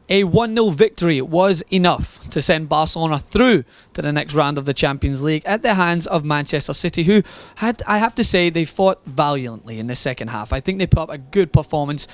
A 1-0 victory was enough to send Barcelona through to the next round of the Champions League at the hands of Manchester City, who had, I have to say, they fought valiantly in the second half. I think they put up a good performance.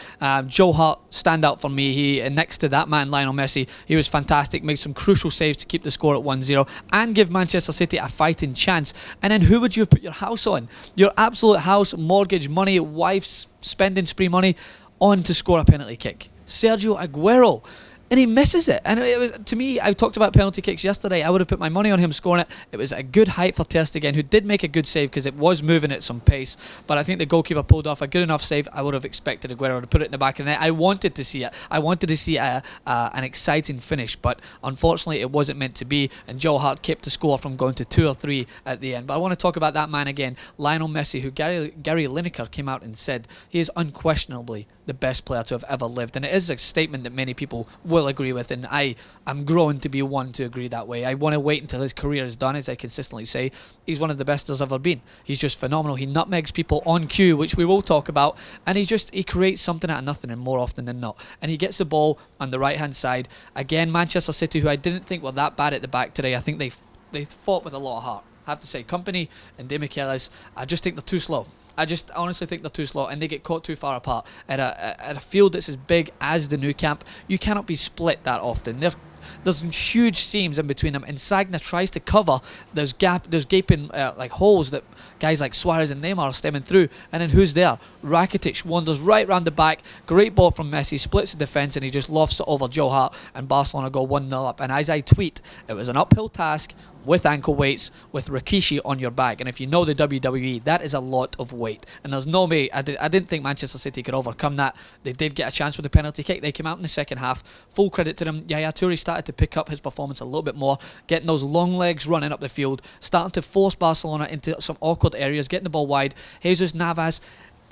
Joe Hart, stand out for me. He, next to that man, Lionel Messi, he was fantastic, made some crucial saves to keep the score at 1-0 and give Manchester City a fighting chance. And then who would you have put your house on? Your absolute house, mortgage money, wife's spending spree money on to score a penalty kick. Sergio Aguero, and he misses it. And it was, to me, I talked about penalty kicks yesterday. I would have put my money on him scoring it. It was a good height for Ter Stegen, who did make a good save because it was moving at some pace. But I think the goalkeeper pulled off a good enough save. I would have expected Aguero to put it in the back of the net. I wanted to see it. I wanted to see an exciting finish, but unfortunately it wasn't meant to be. And Joe Hart kept the score from going to 2 or 3 at the end. But I want to talk about that man again, Lionel Messi, who Gary Lineker came out and said he is unquestionably the best player to have ever lived. And it is a statement that many people will agree with, and I am growing to be one to agree that way. I want to wait until his career is done. As I consistently say, he's one of the best there's ever been. He's just phenomenal. He nutmegs people on cue, which we will talk about, and he creates something out of nothing, and more often than not. And he gets the ball on the right hand side. Again, Manchester City, who I didn't think were that bad at the back today, I think they fought with a lot of heart. I have to say, Company and De Michelis, I just think they're too slow. I just honestly think they're too slow, and they get caught too far apart. At a field that's as big as the Nou Camp, you cannot be split that often. There's huge seams in between them, and Sagna tries to cover those gaping holes that guys like Suarez and Neymar are stemming through. And then who's there? Rakitic wanders right round the back. Great ball from Messi, splits the defence, and he just lofts it over Joe Hart, and Barcelona go 1-0 up. And as I tweet, it was an uphill task with ankle weights, with Rikishi on your back. And if you know the WWE, that is a lot of weight. And there's no way, I didn't think Manchester City could overcome that. They did get a chance with the penalty kick. They came out in the second half. Full credit to them. Yaya Toure started to pick up his performance a little bit more, getting those long legs running up the field, starting to force Barcelona into some awkward areas, getting the ball wide. Jesus Navas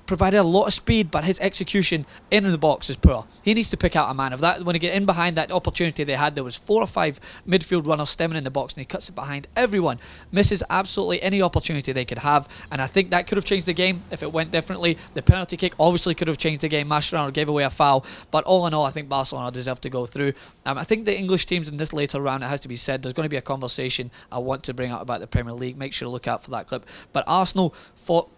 provided a lot of speed, but his execution in the box is poor. He needs to pick out a man of that. When he get in behind that opportunity they had, there was 4 or 5 midfield runners stemming in the box, and he cuts it behind everyone. Misses absolutely any opportunity they could have, and I think that could have changed the game if it went differently. The penalty kick obviously could have changed the game. Mascherano gave away a foul, but all in all, I think Barcelona deserve to go through. I think the English teams in this later round, it has to be said, there's going to be a conversation I want to bring up about the Premier League. Make sure to look out for that clip. But Arsenal fought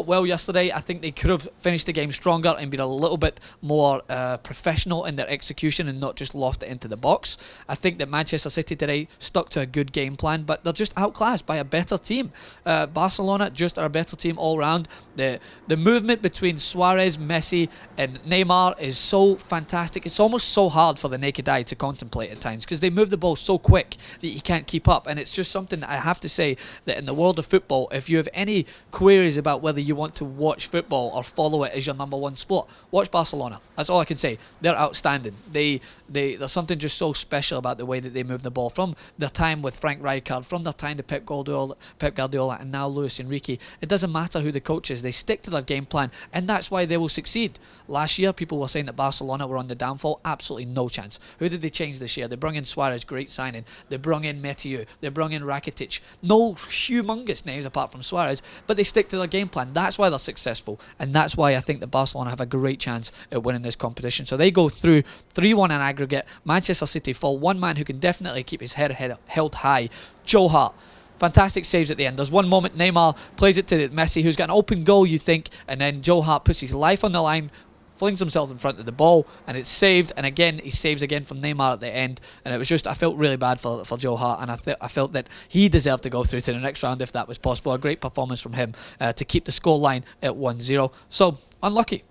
well yesterday. I think they could have finished the game stronger and been a little bit more professional in their execution and not just loft it into the box. I think that Manchester City today stuck to a good game plan, but they're just outclassed by a better team. Barcelona just are a better team all round. The movement between Suarez, Messi and Neymar is so fantastic. It's almost so hard for the naked eye to contemplate at times because they move the ball so quick that you can't keep up. And it's just something that I have to say that in the world of football, if you have any queries about whether you want to watch football or follow it as your number one sport, watch Barcelona. That's all I can say. They're outstanding. There's something just so special about the way that they move the ball, from their time with Frank Rijkaard, from their time to Pep Guardiola, and now Luis Enrique. It doesn't matter who the coach is. They stick to their game plan, and that's why they will succeed. Last year, people were saying that Barcelona were on the downfall. Absolutely no chance. Who did they change this year? They brought in Suarez, great signing. They brought in Mathieu. They brought in Rakitic. No humongous names apart from Suarez, but they stick to their game plan. That's why they're successful, and that's why I think that Barcelona have a great chance at winning this competition. So they go through 3-1 in aggregate. Manchester City fall. One man who can definitely keep his head held high, Joe Hart. Fantastic saves at the end. There's one moment Neymar plays it to Messi, who's got an open goal, you think, and then Joe Hart puts his life on the line, flings himself in front of the ball, and it's saved. And again, he saves again from Neymar at the end. And it was just, I felt really bad for Joe Hart, and I felt that he deserved to go through to the next round if that was possible. A great performance from him to keep the score line at 1-0. So unlucky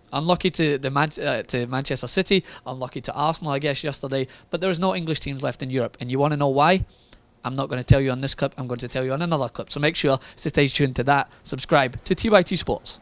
to Manchester City, unlucky to Arsenal, I guess, yesterday. But there is no English teams left in Europe, and you want to know why? I'm not going to tell you on this clip. I'm going to tell you on another clip. So make sure to stay tuned to that. Subscribe to TYT Sports.